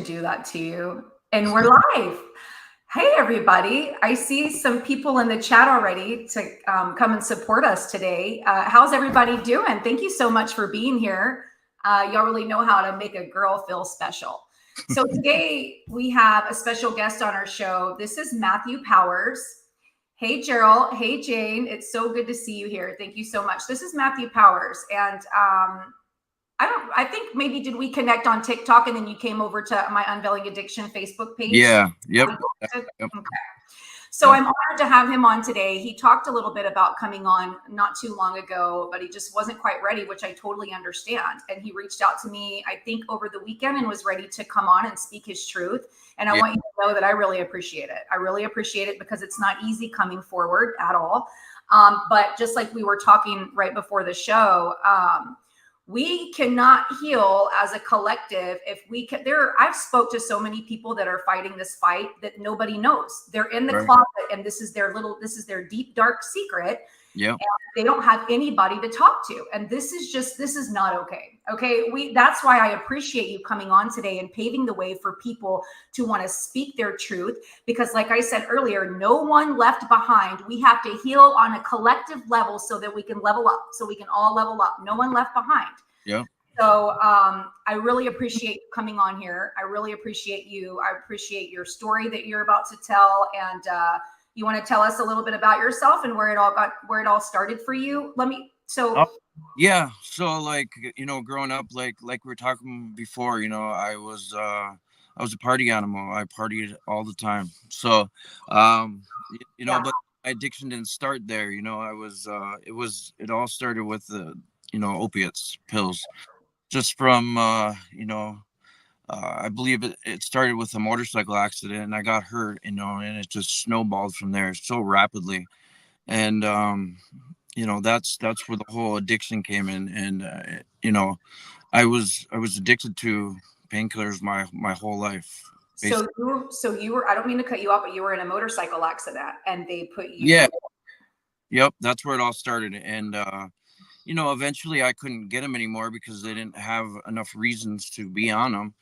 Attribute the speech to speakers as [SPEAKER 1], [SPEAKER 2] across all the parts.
[SPEAKER 1] do that to you. And we're live. Hey, everybody. I see some people in the chat already to come and support us today. How's everybody doing? Thank you so much for being here. Y'all really know how to make a girl feel special. So today we have a special guest on our show. This is Matthew Powers. Hey, Gerald. Hey, Jane. It's so good to see you here. Thank you so much. This is Matthew Powers. And I think maybe did we connect on TikTok and then you came over to my Unveiling Addiction Facebook page?
[SPEAKER 2] Yeah. Yep.
[SPEAKER 1] Okay. So I'm honored to have him on today. He talked a little bit about coming on not too long ago, but he just wasn't quite ready, which I totally understand. And he reached out to me, I think, over the weekend and was ready to come on and speak his truth. And I want you to know that I really appreciate it. I really appreciate it because it's not easy coming forward at all. But just like we were talking right before the show, we cannot heal as a collective if we can. I've spoke to so many people that are fighting this fight that nobody knows. They're in the closet and this is their deep, dark secret.
[SPEAKER 2] Yeah.
[SPEAKER 1] They don't have anybody to talk to. And this is not okay. Okay. That's why I appreciate you coming on today and paving the way for people to want to speak their truth. Because like I said earlier, no one left behind. We have to heal on a collective level so that we can level up, so we can all level up. No one left behind.
[SPEAKER 2] Yeah.
[SPEAKER 1] So I really appreciate you coming on here. I really appreciate you. I appreciate your story that you're about to tell. And you want to tell us a little bit about yourself and where it all started for you?
[SPEAKER 2] Yeah. So like, growing up, like we were talking before, I was a party animal. I partied all the time. So, but addiction didn't start there. It all started with the, opiates, pills, just from, I believe it started with a motorcycle accident and I got hurt, and it just snowballed from there so rapidly. And, that's where the whole addiction came in. And, I was addicted to painkillers my whole life.
[SPEAKER 1] Basically. So you were, I don't mean to cut you off, but you were in a motorcycle accident and they put you.
[SPEAKER 2] Yeah. Yep. That's where it all started. And, eventually I couldn't get them anymore because they didn't have enough reasons to be on them.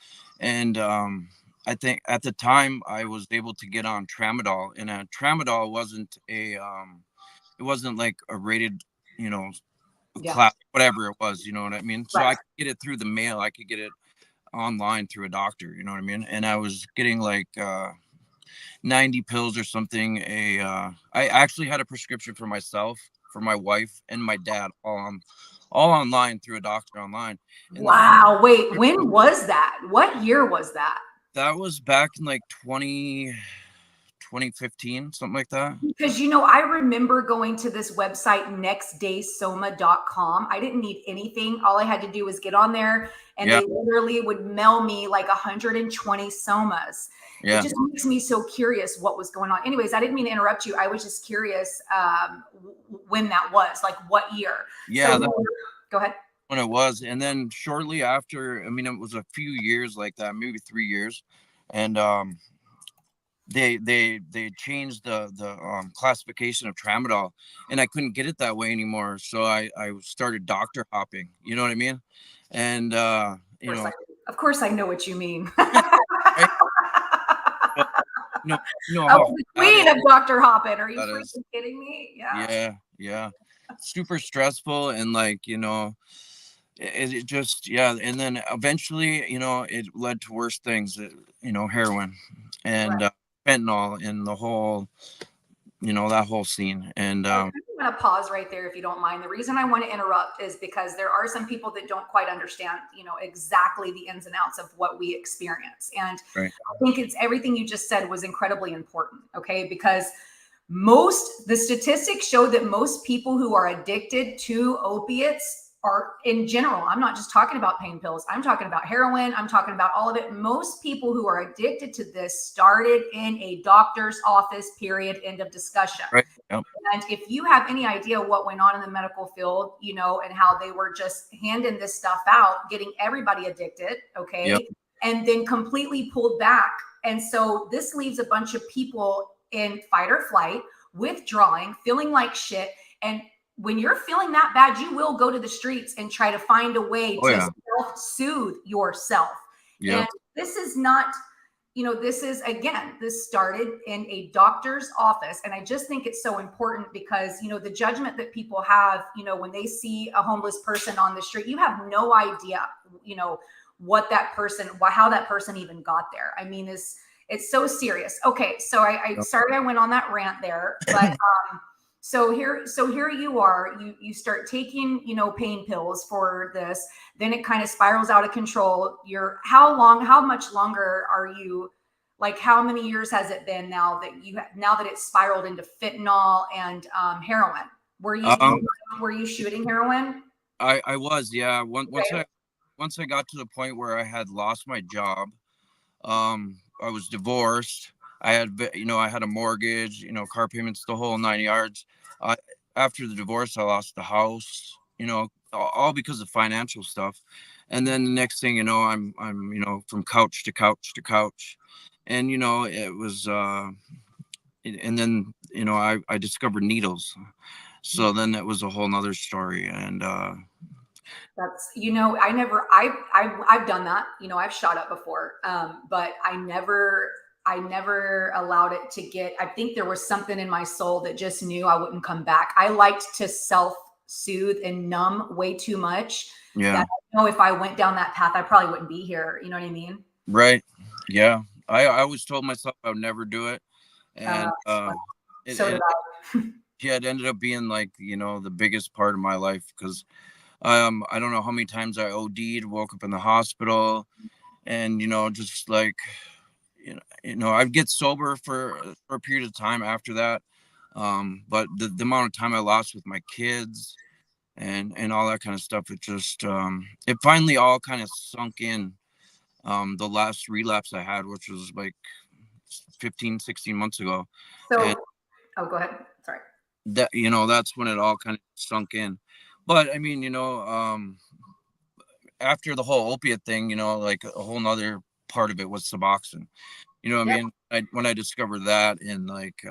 [SPEAKER 2] And I think at the time I was able to get on tramadol, and tramadol wasn't it wasn't like a rated, class, whatever it was, you know what I mean? So I could get it through the mail. I could get it online through a doctor, you know what I mean? And I was getting like 90 pills or something. I actually had a prescription for myself, for my wife, and my dad, all online through a doctor online.
[SPEAKER 1] And wow. Wait, when was that? What year was that?
[SPEAKER 2] That was back in like 2015, something like that.
[SPEAKER 1] Because, I remember going to this website, nextdaysoma.com. I didn't need anything. All I had to do was get on there and they literally would mail me like 120 somas. Yeah. It just makes me so curious what was going on. Anyways, I didn't mean to interrupt you. I was just curious when that was, like what year.
[SPEAKER 2] Yeah.
[SPEAKER 1] So, go ahead.
[SPEAKER 2] When it was. And then shortly after, it was a few years like that, maybe 3 years. And they changed the classification of tramadol, and I couldn't get it that way anymore. So I started doctor hopping, you know what I mean? And,
[SPEAKER 1] of course I know what you mean.
[SPEAKER 2] The
[SPEAKER 1] queen of Dr. Hoppin'. Are you freaking kidding me?
[SPEAKER 2] Yeah. Super stressful. And it just, and then eventually, it led to worse things, heroin and fentanyl and the whole, that whole scene. And
[SPEAKER 1] I'm going to pause right there if you don't mind. The reason I want to interrupt is because there are some people that don't quite understand, exactly the ins and outs of what we experience. And I think it's everything you just said was incredibly important. Okay. Because the statistics show that most people who are addicted to opiates are, in general, I'm not just talking about pain pills. I'm talking about heroin. I'm talking about all of it. Most people who are addicted to this started in a doctor's office, period, end of discussion.
[SPEAKER 2] Right. Yep.
[SPEAKER 1] And if you have any idea what went on in the medical field, and how they were just handing this stuff out, getting everybody addicted, okay,
[SPEAKER 2] yep.
[SPEAKER 1] And then completely pulled back. And so this leaves a bunch of people in fight or flight, withdrawing, feeling like shit. And when you're feeling that bad, you will go to the streets and try to find a way to self-soothe yourself.
[SPEAKER 2] Yeah.
[SPEAKER 1] this is not, this is, again, this started in a doctor's office. And I just think it's so important because, the judgment that people have, when they see a homeless person on the street, you have no idea, what that person, how that person even got there. I mean, it's so serious. Okay. So I sorry I went on that rant there, but so here you are, you start taking, pain pills for this, then it kind of spirals out of control. How much longer are you, like, how many years has it been now that it's spiraled into fentanyl and heroin? Were you shooting heroin?
[SPEAKER 2] I was, yeah.
[SPEAKER 1] Okay.
[SPEAKER 2] Once I got to the point where I had lost my job, I was divorced. I had a mortgage, car payments, the whole 9 yards. I After the divorce, I lost the house, all because of financial stuff. And then the next thing you know, I'm from couch to couch to couch, and it was and then I discovered needles. So then it was a whole nother story, and
[SPEAKER 1] That's, I've done that, I've shot up before. But I never allowed it to get, I think there was something in my soul that just knew I wouldn't come back. I liked to self-soothe and numb way too much,
[SPEAKER 2] yeah,
[SPEAKER 1] that I know if I went down that path, I probably wouldn't be here. You know what I mean?
[SPEAKER 2] right, yeah. I always told myself I would never do it,
[SPEAKER 1] Uh,
[SPEAKER 2] and it,
[SPEAKER 1] so did
[SPEAKER 2] it
[SPEAKER 1] I.
[SPEAKER 2] yeah, it ended up being like the biggest part of my life because I don't know how many times I OD'd, woke up in the hospital, and just like I'd get sober for a period of time after that. But the amount of time I lost with my kids and all that kind of stuff, it just it finally all kind of sunk in. The last relapse I had, which was like 15, 16 months ago, and
[SPEAKER 1] So, oh, go ahead. Sorry.
[SPEAKER 2] that's when it all kind of sunk in. But I mean, after the whole opiate thing, like a whole nother part of it was Suboxen. You know what I
[SPEAKER 1] Yep.
[SPEAKER 2] mean? When I discovered that, and like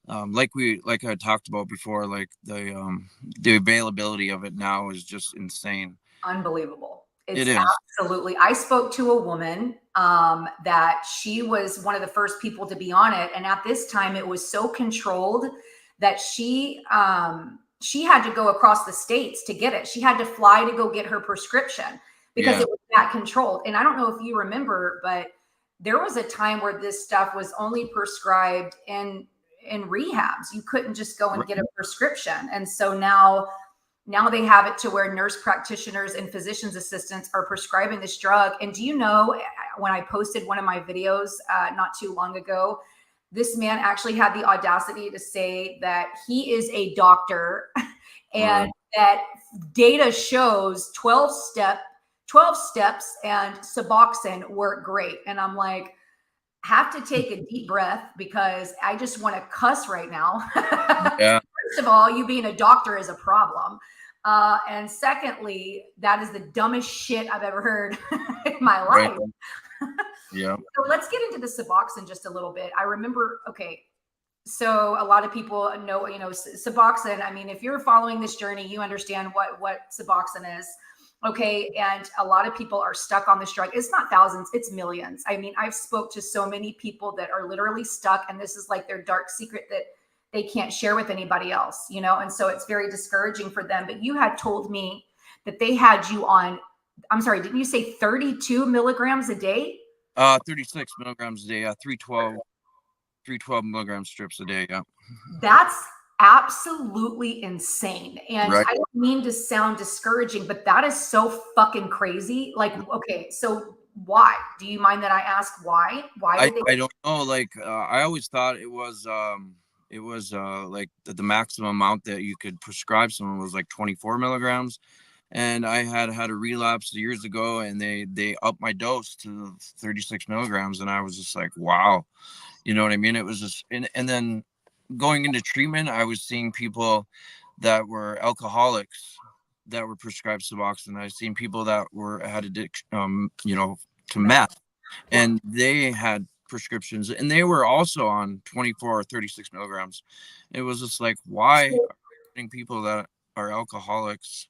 [SPEAKER 2] I talked about before, like the availability of it now is just insane.
[SPEAKER 1] Unbelievable.
[SPEAKER 2] It
[SPEAKER 1] It's
[SPEAKER 2] is.
[SPEAKER 1] absolutely. I spoke to a woman that she was one of the first people to be on it, and at this time, it was so controlled that she had to go across the states to get it. She had to fly to go get her prescription because
[SPEAKER 2] Yeah.
[SPEAKER 1] it was that controlled. And I don't know if you remember, but there was a time where this stuff was only prescribed in rehabs. You couldn't just go and get a prescription, and so now they have it to where nurse practitioners and physician's assistants are prescribing this drug. And do you know, when I posted one of my videos not too long ago, this man actually had the audacity to say that he is a doctor and
[SPEAKER 2] Right.
[SPEAKER 1] that data shows 12 steps and Suboxen work great. And I'm like, have to take a deep breath because I just want to cuss right now.
[SPEAKER 2] Yeah.
[SPEAKER 1] First of all, you being a doctor is a problem. And secondly, that is the dumbest shit I've ever heard in my
[SPEAKER 2] Right.
[SPEAKER 1] life.
[SPEAKER 2] Yeah.
[SPEAKER 1] So let's get into the Suboxone just a little bit. I remember, okay, so a lot of people know, Suboxone. I mean, if you're following this journey, you understand what Suboxone is. Okay. And a lot of people are stuck on this drug. It's not thousands, it's millions. I mean, I've spoke to so many people that are literally stuck, and this is like their dark secret that they can't share with anybody else, and so it's very discouraging for them. But you had told me that they had you on, I'm sorry, didn't you say 32 milligrams a day?
[SPEAKER 2] 36 milligrams a day. 312 milligram strips a day. Yeah.
[SPEAKER 1] That's absolutely insane. And
[SPEAKER 2] Right.
[SPEAKER 1] I don't mean to sound discouraging, but that is so fucking crazy. Like, okay, so why? Do you mind that I ask why? Why did they?
[SPEAKER 2] I don't know. Like I always thought it was like the maximum amount that you could prescribe someone was like 24 milligrams. And I had a relapse years ago, and they upped my dose to 36 milligrams, and I was just like, wow, you know what I mean? It was just, and then going into treatment, I was seeing people that were alcoholics that were prescribed Suboxone. I've seen people that had addiction, to meth, and they had prescriptions, and they were also on 24 or 36 milligrams. It was just like, why are you putting people that are alcoholics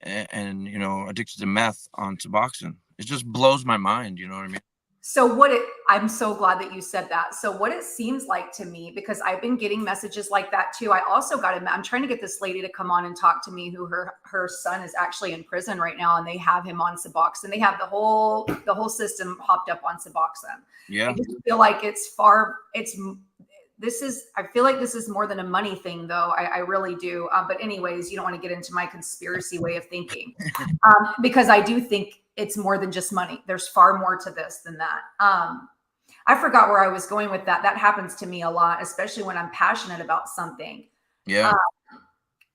[SPEAKER 2] and addicted to meth on Suboxone? It just blows my mind. You know what I mean?
[SPEAKER 1] So I'm so glad that you said that. So what it seems like to me, because I've been getting messages like that too. I also I'm trying to get this lady to come on and talk to me who her son is actually in prison right now, and they have him on Suboxen. They have the whole system hopped up on Suboxen. I
[SPEAKER 2] Yeah.
[SPEAKER 1] just feel like I feel like this is more than a money thing though. I really do. But anyways, you don't want to get into my conspiracy way of thinking. Because I do think it's more than just money. There's far more to this than that. I forgot where I was going with that. That happens to me a lot, especially when I'm passionate about something.
[SPEAKER 2] Yeah.
[SPEAKER 1] Uh,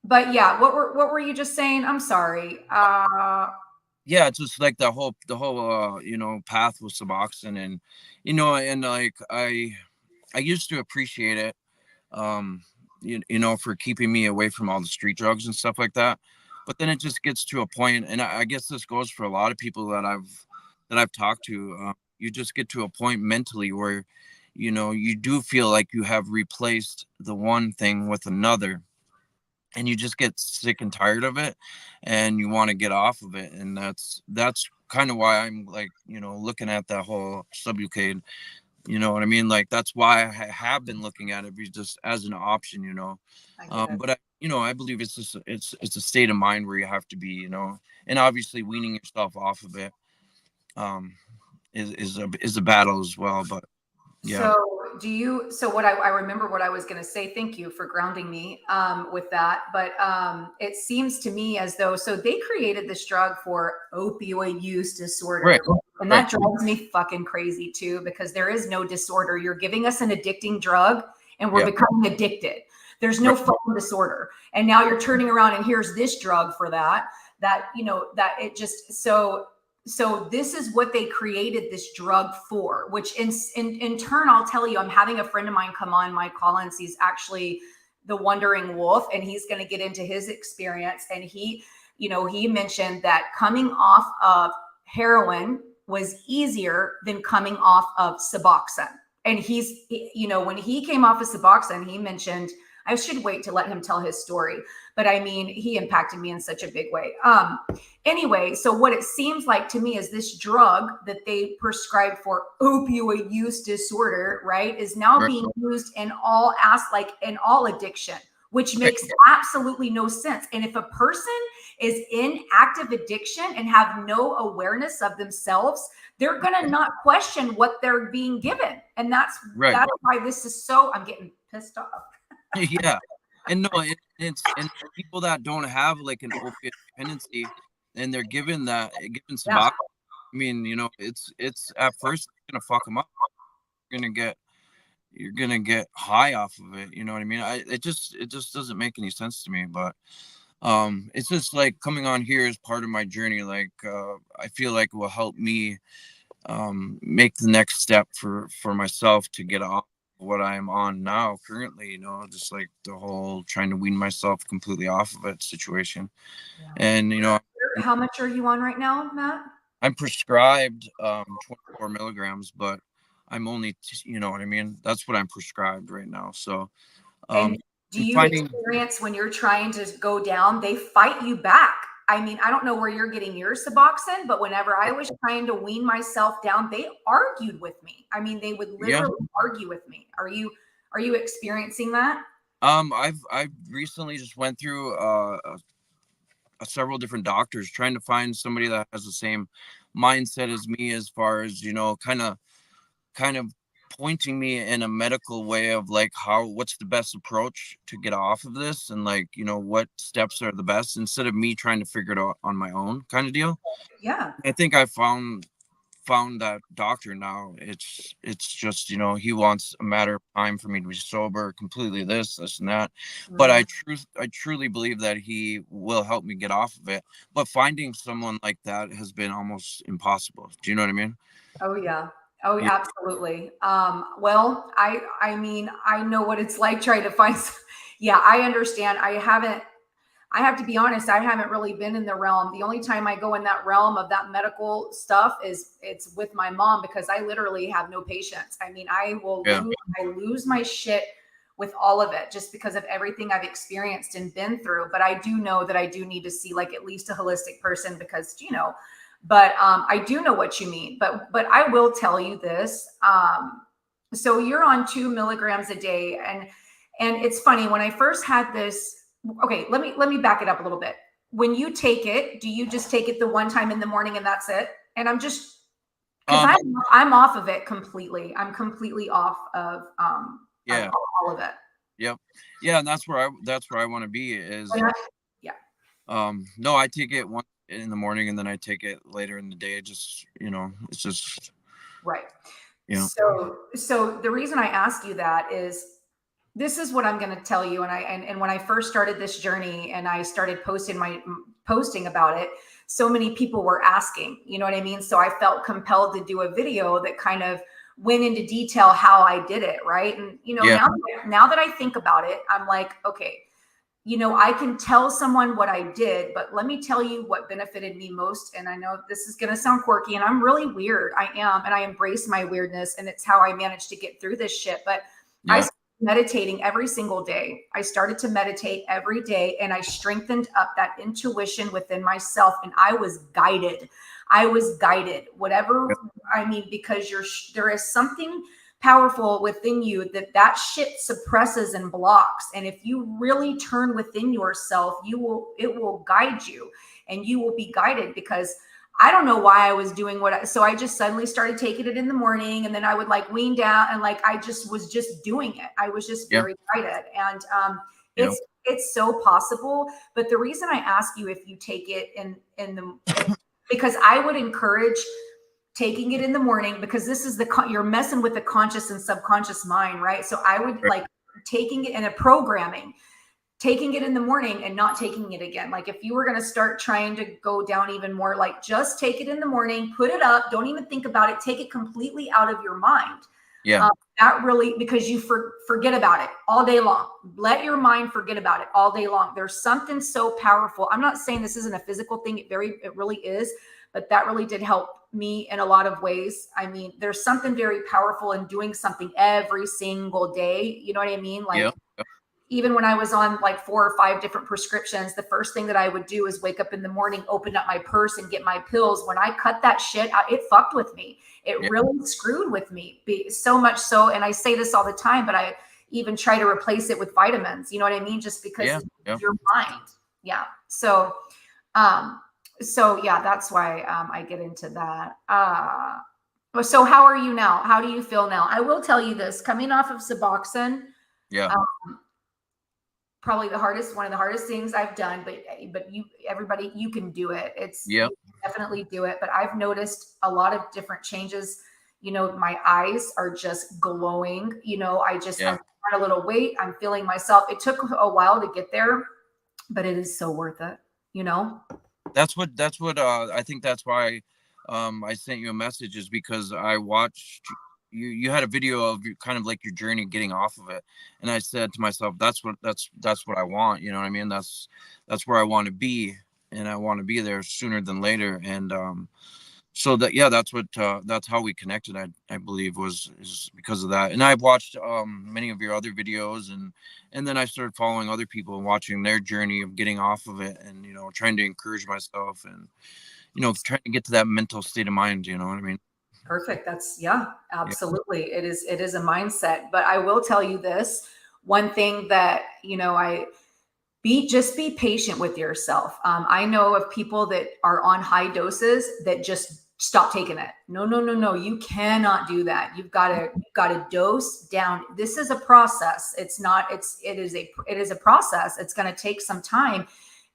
[SPEAKER 1] but yeah, what were you just saying? I'm sorry.
[SPEAKER 2] Yeah, it's just like the whole you know, path with Suboxone. And you know, and like I used to appreciate it, um you know, for keeping me away from all the street drugs and stuff like that. But then it just gets to a point, and I guess this goes for a lot of people that I've talked to. You just get to a point mentally where, you know, you do feel like you have replaced the one thing with another, and you just get sick and tired of it, and you want to get off of it. And that's kind of why I'm like, you know, looking at that whole Suboxane. You know what I mean? Like that's why I have been looking at it, just as an option, you know.
[SPEAKER 1] I get it.
[SPEAKER 2] But you know, I believe it's just it's a state of mind where you have to be, you know, and obviously weaning yourself off of it um is a battle as well. But yeah.
[SPEAKER 1] So so what I remember what I was going to say, thank you for grounding me with that. But it seems to me as though, so they created this drug for opioid use
[SPEAKER 2] Right.
[SPEAKER 1] disorder. And
[SPEAKER 2] Right.
[SPEAKER 1] that drives me fucking crazy too, because there is no disorder. You're giving us an addicting drug and we're
[SPEAKER 2] Yeah.
[SPEAKER 1] becoming addicted. There's no
[SPEAKER 2] Right.
[SPEAKER 1] fucking disorder. And now you're turning around and here's this drug for that, that it just, so this is what they created this drug for, which in turn, I'll tell you, I'm having a friend of mine come on my call-ins. He's actually the Wandering Wolf, and he's going to get into his experience. And he mentioned that coming off of heroin was easier than coming off of Suboxone. And when he came off of Suboxone, he mentioned, I should wait to let him tell his story, but I mean, he impacted me in such a big way. Anyway, so what it seems like to me is this drug that they prescribe for opioid use disorder, right, is now
[SPEAKER 2] Right.
[SPEAKER 1] being used in in all addiction, which
[SPEAKER 2] Right.
[SPEAKER 1] makes absolutely no sense. And if a person is in active addiction and have no awareness of themselves, they're going to not question what they're being given. And that's
[SPEAKER 2] Right.
[SPEAKER 1] why this is so, I'm getting pissed off.
[SPEAKER 2] Yeah. And no, it's people that don't have like an opiate dependency, and they're given
[SPEAKER 1] Yeah.
[SPEAKER 2] Suboxone. I mean, you know, it's at first gonna fuck them up. You're gonna get you're gonna get high off of it. You know what I mean? It just doesn't make any sense to me. But it's just like coming on here is part of my journey. Like I feel like it will help me make the next step for myself to get off what I'm on now currently. You know, just like the whole trying to wean myself completely off of it situation.
[SPEAKER 1] Yeah.
[SPEAKER 2] And you know,
[SPEAKER 1] How much are you on right now, Matt?
[SPEAKER 2] I'm prescribed 24 milligrams, but I'm only, you know what I mean? That's what I'm prescribed right now. So um,
[SPEAKER 1] And do
[SPEAKER 2] I'm
[SPEAKER 1] you
[SPEAKER 2] finding,
[SPEAKER 1] experience when you're trying to go down, they fight you back? I mean, I don't know where you're getting your Suboxone, but whenever I was trying to wean myself down, they argued with me. I mean, they would
[SPEAKER 2] yeah.
[SPEAKER 1] literally argue with me. Are you experiencing that?
[SPEAKER 2] I've recently just went through several different doctors trying to find somebody that has the same mindset as me, as far as, you know, kind of pointing me in a medical way of like what's the best approach to get off of this, and like, you know, what steps are the best, instead of me trying to figure it out on my own, kind of deal.
[SPEAKER 1] Yeah.
[SPEAKER 2] I think I found that doctor now. It's just, you know, he wants a matter of time for me to be sober completely, this and that. But
[SPEAKER 1] Mm.
[SPEAKER 2] I truly believe that he will help me get off of it. But finding someone like that has been almost impossible. Do you know what I mean?
[SPEAKER 1] Oh yeah. Oh,
[SPEAKER 2] Yeah.
[SPEAKER 1] absolutely. Well, I mean, I know what it's like trying to find. Yeah, I understand. I have to be honest, I haven't really been in the realm. The only time I go in that realm of that medical stuff is it's with my mom, because I literally have no patience. I mean,
[SPEAKER 2] Yeah.
[SPEAKER 1] I lose my shit with all of it just because of everything I've experienced and been through. But I do know that I do need to see like at least a holistic person, because but I do know what you mean. But I will tell you this. So you're on 2 milligrams a day, and it's funny, when I first had this. Okay, let me back it up a little bit. When you take it, do you just take it the one time in the morning and that's it? And I'm just, because I'm off of it completely. I'm completely off of
[SPEAKER 2] Yeah.
[SPEAKER 1] all of it.
[SPEAKER 2] Yep. Yeah, and that's where I want to be is
[SPEAKER 1] Yeah.
[SPEAKER 2] no, I take it one in the morning and then I take it later in the day. Just, it's just
[SPEAKER 1] Right.
[SPEAKER 2] you know.
[SPEAKER 1] So the reason I ask you that is, this is what I'm going to tell you. And when I first started this journey and I started posting about it, so many people were asking, you know what I mean? So I felt compelled to do a video that kind of went into detail how I did it. Right. And,
[SPEAKER 2] Yeah.
[SPEAKER 1] now that I think about it, I'm like, okay, I can tell someone what I did, but let me tell you what benefited me most. And I know this is going to sound quirky, and I'm really weird. I am, and I embrace my weirdness, and it's how I managed to get through this shit. But I started meditating every single day. I started to meditate every day, and I strengthened up that intuition within myself, and I was guided. Whatever, I mean, because there is something powerful within you that shit suppresses and blocks. And if you really turn within yourself, it will guide you, and you will be guided. Because I don't know why I was doing so I just suddenly started taking it in the morning, and then I would like wean down, and like I just was just doing it. I was just very guided. And it's so possible. But the reason I ask you if you take it because I would encourage taking it in the morning, because this is you're messing with the conscious and subconscious mind, right? So I would like taking it in a programming, taking it in the morning and not taking it again. Like if you were going to start trying to go down even more, like just take it in the morning, put it up, don't even think about it, take it completely out of your mind.
[SPEAKER 2] Yeah.
[SPEAKER 1] That really, because you forget about it all day long. Let your mind forget about it all day long. There's something so powerful. I'm not saying this isn't a physical thing. It really is. But that really did help me in a lot of ways. I mean, there's something very powerful in doing something every single day. You know what I mean? Like even when I was on like 4 or 5 different prescriptions, the first thing that I would do is wake up in the morning, open up my purse and get my pills. When I cut that shit out, it fucked with me. It really screwed with me so much so. And I say this all the time, but I even try to replace it with vitamins. You know what I mean? Just because it's your mind. Yeah. So yeah, that's why I get into that. So how are you now? How do you feel now? I will tell you this, coming off of Suboxen, probably one of the hardest things I've done, but everybody, you can do it. You definitely do it. But I've noticed a lot of different changes. My eyes are just glowing. I'm on a little weight. I'm feeling myself. It took a while to get there, but it is so worth it.
[SPEAKER 2] That's what I think that's why I sent you a message, is because I watched you had a video of kind of like your journey getting off of it, and I said to myself, that's what I want. You know what I mean? That's where I want to be, and I want to be there sooner than later. And so that's how we connected. I believe is because of that. And I've watched many of your other videos, and then I started following other people and watching their journey of getting off of it, and trying to encourage myself, and trying to get to that mental state of mind. You know what I mean?
[SPEAKER 1] Perfect. That's absolutely. It is a mindset. But I will tell you this one thing that just be patient with yourself. I know of people that are on high doses that just stop taking it. No. You cannot do that. You've got to dose down. This is a process. It is a process. It's going to take some time,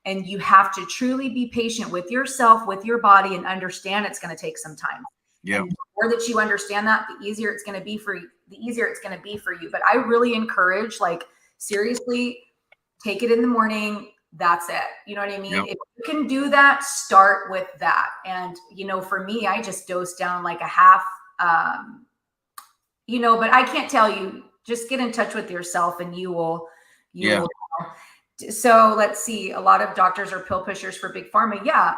[SPEAKER 1] and you have to truly be patient with yourself, with your body, and understand it's going to take some time. And the more that you understand that, the easier it's going to be for you. But I really encourage, like, seriously, take it in the morning. That's it. You know what I mean? If you can do that, start with that. And, for me, I just dosed down like a half, but I can't tell you, just get in touch with yourself and you will. So let's see. A lot of doctors are pill pushers for big pharma. Yeah.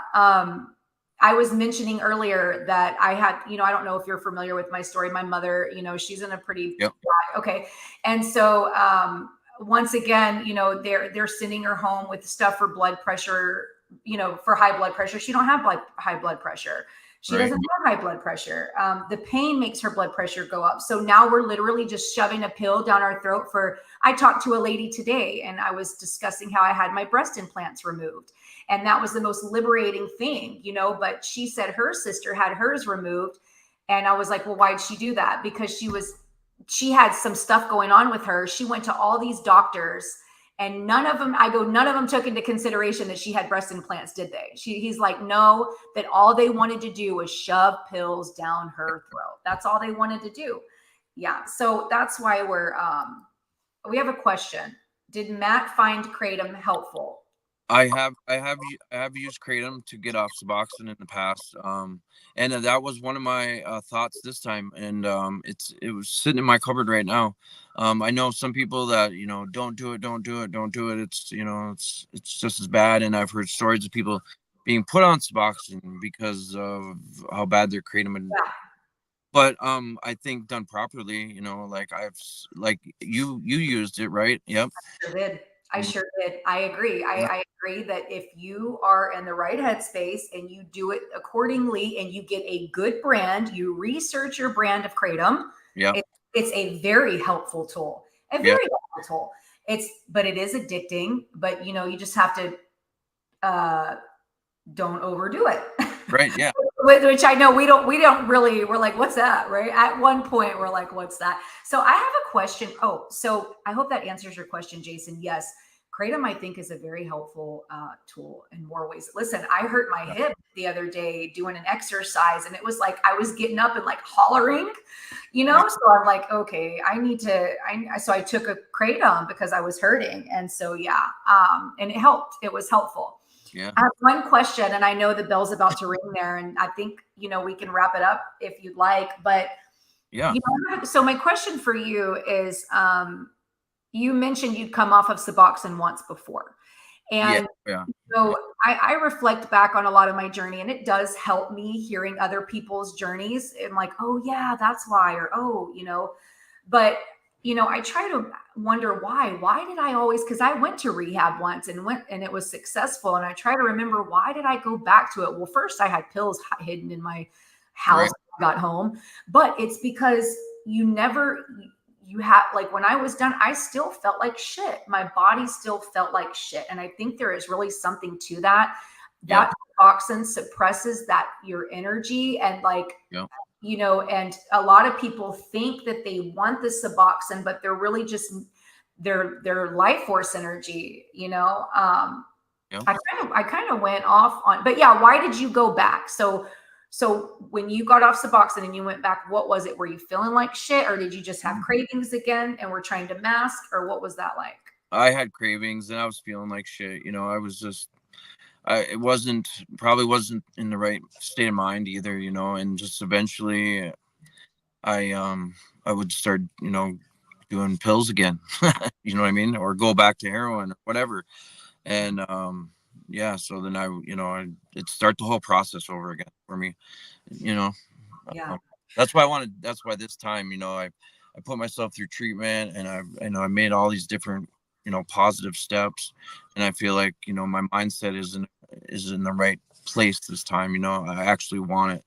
[SPEAKER 1] I was mentioning earlier that I had, I don't know if you're familiar with my story. My mother, she's in a pretty okay. And so once again, they're sending her home with stuff for blood pressure, for high blood pressure. She don't have high blood pressure. She
[SPEAKER 2] Right.
[SPEAKER 1] doesn't have high blood pressure. The pain makes her blood pressure go up. So now we're literally just shoving a pill down our throat I talked to a lady today and I was discussing how I had my breast implants removed. And that was the most liberating thing, but she said her sister had hers removed. And I was like, well, why'd she do that? Because she had some stuff going on with her. She went to all these doctors and none of them took into consideration that she had breast implants, did they? He's like, no, that all they wanted to do was shove pills down her throat. That's all they wanted to do. Yeah. So that's why we have a question. Did Matt find Kratom helpful?
[SPEAKER 2] I have used Kratom to get off Suboxen in the past, and that was one of my thoughts this time, and it was sitting in my cupboard right now. I know some people that don't do it, don't do it, don't do it. It's just as bad, and I've heard stories of people being put on Suboxen because of how bad their Kratom.
[SPEAKER 1] Yeah.
[SPEAKER 2] But I think done properly, like you used it, right? Yep.
[SPEAKER 1] I sure did. I agree. I agree that if you are in the right headspace and you do it accordingly and you get a good brand, you research your brand of Kratom.
[SPEAKER 2] Yeah.
[SPEAKER 1] It's a very helpful tool. A very helpful tool. But it is addicting. But you just have to don't overdo it.
[SPEAKER 2] Right. Yeah.
[SPEAKER 1] Which I know we don't really, we're like, what's that? Right. At one point we're like, what's that? So I have a question. Oh, so I hope that answers your question, Jason. Yes. Kratom, I think, is a very helpful tool in more ways. Listen, I hurt my hip the other day doing an exercise and it was like, I was getting up and like hollering, so I'm like, okay, so I took a Kratom because I was hurting. And so, yeah. And it helped. It was helpful.
[SPEAKER 2] Yeah.
[SPEAKER 1] I have one question, and I know the bell's about to ring there, and I think we can wrap it up if you'd like. But
[SPEAKER 2] yeah.
[SPEAKER 1] So my question for you is, you mentioned you'd come off of Suboxen once before, and so I reflect back on a lot of my journey, and it does help me hearing other people's journeys. And like, oh yeah, that's why, or but I try to wonder why. Why did I always? Because I went to rehab once and it was successful. And I try to remember, why did I go back to it? Well, first I had pills hidden in my house when I got home, but it's because you had, like, when I was done, I still felt like shit. My body still felt like shit. And I think there is really something to that. That toxin suppresses your energy and and a lot of people think that they want the Suboxen, but they're really just their life force energy, I kind of went off on, but yeah, why did you go back? So when you got off Suboxen and you went back, what was it? Were you feeling like shit, or did you just have cravings again and were trying to mask, or what was that like?
[SPEAKER 2] I had cravings and I was feeling like shit. I was just, probably wasn't in the right state of mind either, and just eventually I would start, doing pills again, you know what I mean? Or go back to heroin or whatever. And, so then it'd start the whole process over again for me, that's why this time, I put myself through treatment and I made all these different, positive steps. And I feel like, my mindset is in the right place this time. I actually want it.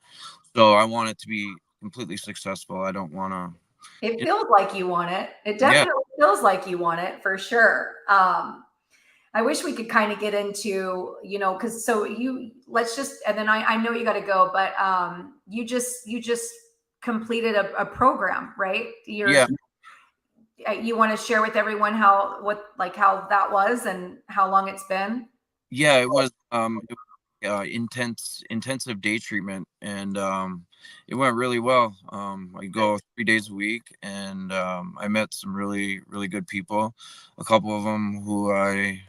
[SPEAKER 2] So I want it to be completely successful. I don't want to.
[SPEAKER 1] It feels like you want it. It definitely feels like you want it for sure. I wish we could kind of get into, because and then I know you got to go, but you just completed a program, right? You want to share with everyone how that was and how long it's been?
[SPEAKER 2] Yeah, it was intensive day treatment, and it went really well. I go 3 days a week, and I met some really, really good people, a couple of them who I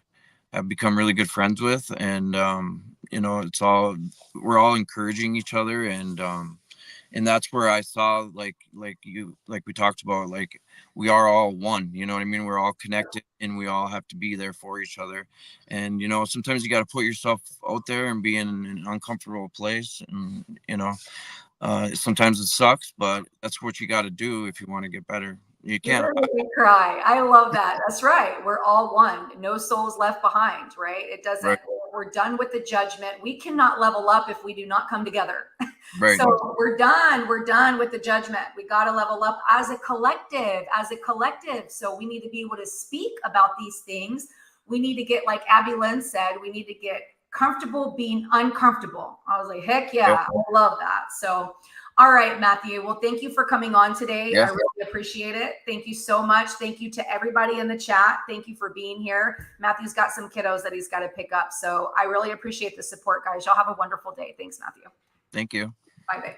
[SPEAKER 2] have become really good friends with, and we're all encouraging each other, and that's where I saw like we talked about, like, we are all one, you know what I mean? We're all connected and we all have to be there for each other. And sometimes you got to put yourself out there and be in an uncomfortable place, and sometimes it sucks, but that's what you got to do if you want to get better. You can't
[SPEAKER 1] cry. I love that. That's right. We're all one. No souls left behind, right? It doesn't.
[SPEAKER 2] Right.
[SPEAKER 1] We're done with the judgment. We cannot level up if we do not come together.
[SPEAKER 2] Right.
[SPEAKER 1] So we're done with the judgment. We got to level up as a collective, So we need to be able to speak about these things. We need to get, like Abby Lynn said, we need to get comfortable being uncomfortable. I was like, heck yeah, I love that. So, all right, Matthew. Well, thank you for coming on today.
[SPEAKER 2] Yes.
[SPEAKER 1] I really appreciate it. Thank you so much. Thank you to everybody in the chat. Thank you for being here. Matthew's got some kiddos that he's got to pick up. So I really appreciate the support, guys. Y'all have a wonderful day. Thanks, Matthew.
[SPEAKER 2] Thank you.
[SPEAKER 1] Bye, babe.